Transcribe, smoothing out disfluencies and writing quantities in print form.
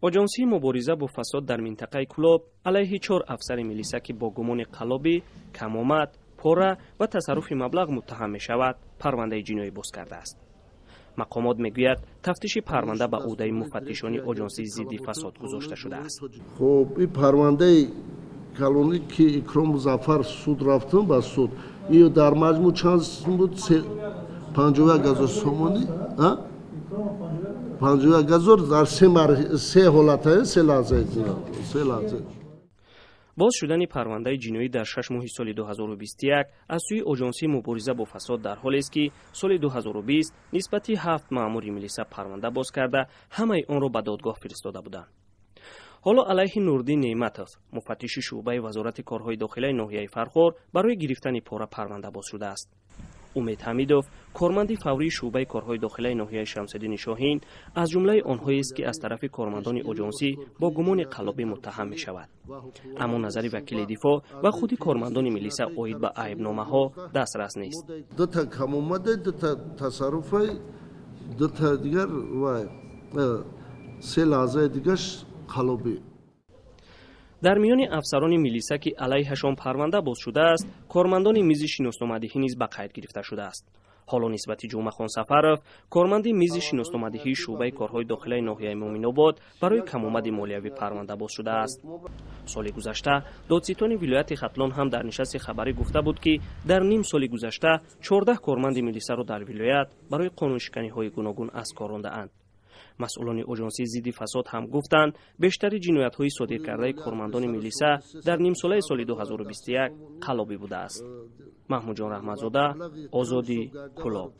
آژانسی مبارزه با فساد در منطقه کلوب علیه 4 افسر میلیسا که با گمان قلابی، کمامت، پاره و تصرف مبلغ متهم می شود، پرونده جنایی باز کرده است. مقامات میگوید تفتیش پرونده به عهده مفتشان آژانسی ضد فساد گذاشته شده است. خب این پرونده کلونی که اکرام مظفر سود رفتن با سود این در مجموع چند بود 51,000 سومانی 51,000 در سه حالت سه لحظه باز شدن پرونده جنایی در 6 ماه سال 2021 از سوی آژانسی مبارزه با فساد در حالی است که سال 2020 نسبتی 7 مأمور میلیسا پرونده باز کرده همه آن را به دادگاه فرستاده بودند. حالا علیه نوردین نعمتов مفتش شعبه وزارت کارهای داخلی ناحیه فرخار برای گرفتن پاره پرونده باز شده است. امید حمیدov کارمند فوری شعبه کارهای داخلی ناحیه شمس‌الدین شاهین از جمله آنهایی است که از طرف کارمندان آژانسی با گمان قلابی متهم می شود. اما نظر وکیل دفاع و خود کارمندان میلیسا عاید به عیبنامه ها دسترس نیست. دو تا کم اومده، دو تا تصرف، دو تا دیگر و سه لحظه دیگرش قلابی. در میان افسران میلیسا که علیهشان پرونده باز شده است، کارمندان میز شناسنامه‌دهی نیز به قید گرفته شده است. حالا نسبت جمعه خان سفرov کارمند میز شناسنامه‌دهی شعبه کارهای داخلی ناحیه مومن‌آباد برای کم‌آمد مالیوی پرونده باز شده است. سال گذشته دادستان ولایت ختلان هم در نشست خبری گفته بود که در نیم سال گذشته 14 کارمند میلیسا را در ولایت برای قانونشکنی‌های گوناگون از کار رانده‌اند. مسئولان آژانسی ضد فساد هم گفتند بیشتر جنایت‌های صادر کرده کارمندان میلیسا در نیم ساله سال 2021 قلابی بوده است. محمود جان رحمتزاده، آزادی، کلاب.